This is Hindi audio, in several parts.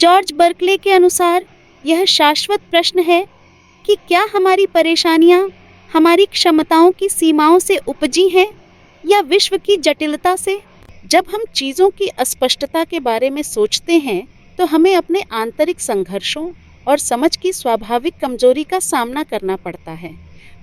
जॉर्ज बर्कले के अनुसार यह शाश्वत प्रश्न है कि क्या हमारी परेशानियां हमारी क्षमताओं की सीमाओं से उपजी हैं या विश्व की जटिलता से। जब हम चीज़ों की अस्पष्टता के बारे में सोचते हैं तो हमें अपने आंतरिक संघर्षों और समझ की स्वाभाविक कमजोरी का सामना करना पड़ता है।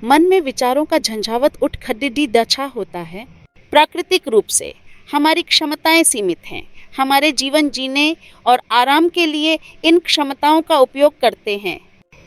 मन में विचारों का झंझावत उठ खड्डी दछा होता है। प्राकृतिक रूप से हमारी क्षमताएं सीमित हैं। हमारे जीवन जीने और आराम के लिए इन क्षमताओं का उपयोग करते हैं।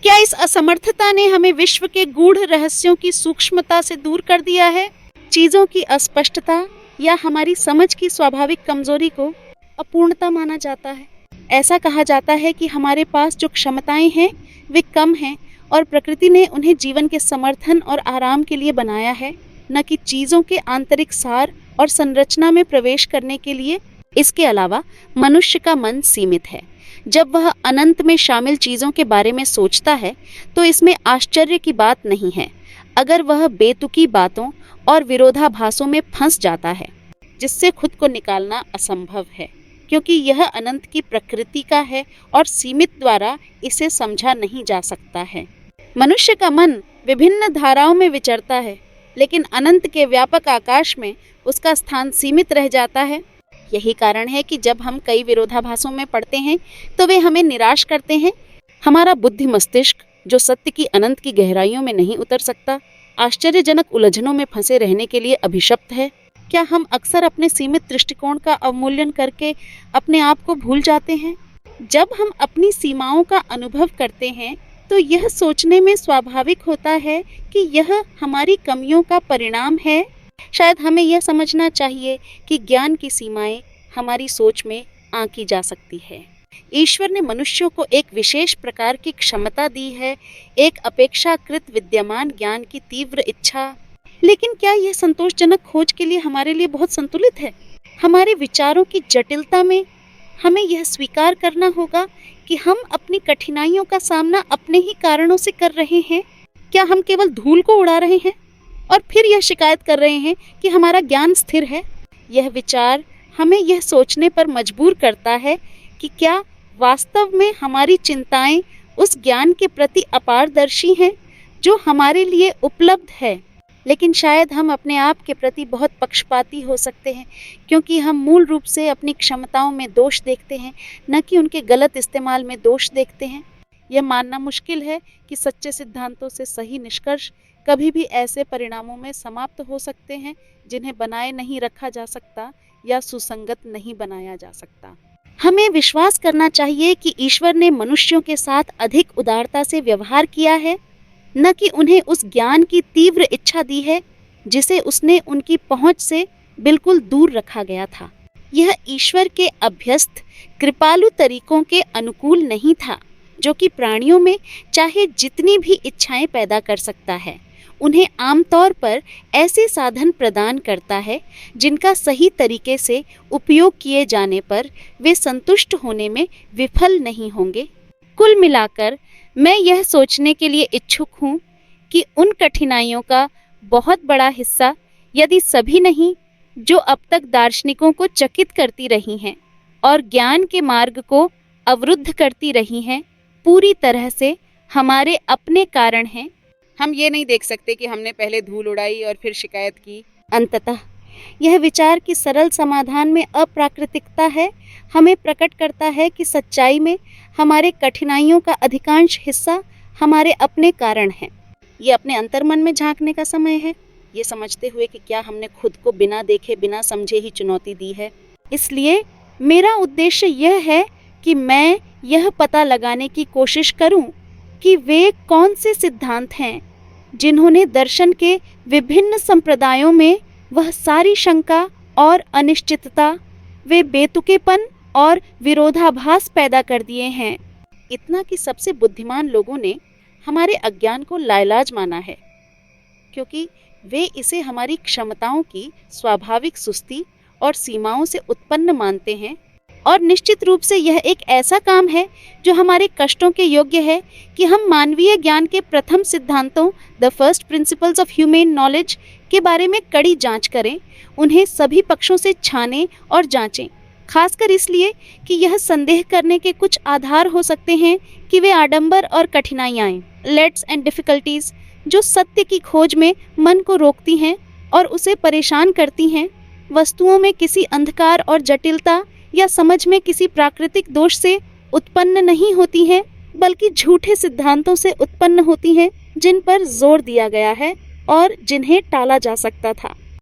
क्या इस असमर्थता ने हमें विश्व के गूढ़ रहस्यों की सूक्ष्मता से दूर कर दिया है? चीज़ों की अस्पष्टता या हमारी समझ की स्वाभाविक कमजोरी को अपूर्णता माना जाता है। ऐसा कहा जाता है कि हमारे पास जो क्षमताएं हैं वे कम हैं और प्रकृति ने उन्हें जीवन के समर्थन और आराम के लिए बनाया है, न कि चीज़ों के आंतरिक सार और संरचना में प्रवेश करने के लिए। इसके अलावा मनुष्य का मन सीमित है। जब वह अनंत में शामिल चीज़ों के बारे में सोचता है तो इसमें आश्चर्य की बात नहीं है अगर वह बेतुकी बातों और विरोधाभासों में फंस जाता है, जिससे खुद को निकालना असंभव है, क्योंकि यह अनंत की प्रकृति का है और सीमित द्वारा इसे समझा नहीं जा सकता है। मनुष्य का मन विभिन्न धाराओं में विचरता है, लेकिन अनंत के व्यापक आकाश में उसका स्थान सीमित रह जाता है। यही कारण है कि जब हम कई विरोधाभासों में पड़ते हैं तो वे हमें निराश करते हैं। हमारा बुद्धि मस्तिष्क, जो सत्य की अनंत की गहराइयों में नहीं उतर सकता, आश्चर्यजनक उलझनों में फंसे रहने के लिए अभिशप्त है। क्या हम अक्सर अपने सीमित दृष्टिकोण का अवमूल्यन करके अपने आप को भूल जाते हैं? जब हम अपनी सीमाओं का अनुभव करते हैं तो यह सोचने में स्वाभाविक होता है कि यह हमारी कमियों का परिणाम है। शायद हमें यह समझना चाहिए कि ज्ञान की सीमाएं हमारी सोच में आंकी जा सकती है। ईश्वर ने मनुष्यों को एक विशेष प्रकार की क्षमता दी है, एक अपेक्षाकृत विद्यमान ज्ञान की तीव्र इच्छा। लेकिन क्या यह संतोषजनक खोज के लिए हमारे लिए बहुत संतुलित है? हमारे विचारों की जटिलता में हमें यह स्वीकार करना होगा कि हम अपनी कठिनाइयों का सामना अपने ही कारणों से कर रहे हैं। क्या हम केवल धूल को उड़ा रहे हैं और फिर यह शिकायत कर रहे हैं कि हमारा ज्ञान स्थिर है? यह विचार हमें यह सोचने पर मजबूर करता है कि क्या वास्तव में हमारी चिंताएं उस ज्ञान के प्रति अपारदर्शी हैं जो हमारे लिए उपलब्ध है। लेकिन शायद हम अपने आप के प्रति बहुत पक्षपाती हो सकते हैं, क्योंकि हम मूल रूप से अपनी क्षमताओं में दोष देखते हैं, न कि उनके गलत इस्तेमाल में दोष देखते हैं। यह मानना मुश्किल है कि सच्चे सिद्धांतों से सही निष्कर्ष कभी भी ऐसे परिणामों में समाप्त हो सकते हैं जिन्हें बनाए नहीं रखा जा सकता या सुसंगत नहीं बनाया जा सकता। हमें विश्वास करना चाहिए कि ईश्वर ने मनुष्यों के साथ अधिक उदारता से व्यवहार किया है, न कि उन्हें उस ज्ञान की तीव्र इच्छा दी है जिसे उसने उनकी पहुंच से बिल्कुल दूर रखा गया था। यह ईश्वर के अभ्यस्त कृपालु तरीकों के अनुकूल नहीं था, जो कि प्राणियों में चाहे जितनी भी इच्छाएं पैदा कर सकता है, उन्हें आमतौर पर ऐसे साधन प्रदान करता है जिनका सही तरीके से उपयोग किए जाने पर वे संतुष्ट होने में विफल नहीं होंगे। कुल मिलाकर मैं यह सोचने के लिए इच्छुक हूँ कि उन कठिनाइयों का बहुत बड़ा हिस्सा, यदि सभी नहीं, जो अब तक दार्शनिकों को चकित करती रही हैं और ज्ञान के मार्ग को अवरुद्ध करती रही हैं, पूरी तरह से हमारे अपने कारण हैं। हम ये नहीं देख सकते कि हमने पहले धूल उड़ाई और फिर शिकायत की। अंततः यह विचार की सरल समाधान में अप्राकृतिकता है हमें प्रकट करता है कि सच्चाई में हमारे कठिनाइयों का अधिकांश हिस्सा हमारे अपने कारण हैं। ये अपने अंतर्मन में झांकने का समय है, ये समझते हुए कि क्या हमने खुद को बिना देखे बिना समझे ही चुनौती दी है। इसलिए मेरा उद्देश्य यह है कि मैं यह पता लगाने की कोशिश करूं कि वे कौन से सिद्धांत हैं जिन्होंने दर्शन के विभिन्न संप्रदायों में वह सारी शंका और अनिश्चितता, वे बेतुकेपन और विरोधाभास पैदा कर दिए हैं। इतना कि सबसे बुद्धिमान लोगों ने हमारे अज्ञान को लाइलाज माना है, क्योंकि वे इसे हमारी क्षमताओं की स्वाभाविक सुस्ती और सीमाओं से उत्पन्न मानते हैं। और निश्चित रूप से यह एक ऐसा काम है जो हमारे कष्टों के योग्य है कि हम मानवीय ज्ञान के प्रथम सिद्धांतों, the first principles of human knowledge के बारे में कड़ी जांच करें, उन्हें सभी पक्षों से छानें और जांचें, खासकर इसलिए कि यह संदेह करने के कुछ आधार हो सकते हैं कि वे आडंबर और कठिनाइयाँ, लेट्स एंड डिफिकल्टीज, जो सत्य की खोज में मन को रोकती हैं और उसे परेशान करती हैं, वस्तुओं में किसी अंधकार और जटिलता या समझ में किसी प्राकृतिक दोष से उत्पन्न नहीं होती हैं, बल्कि झूठे सिद्धांतों से उत्पन्न होती हैं जिन पर जोर दिया गया है और जिन्हें टाला जा सकता था।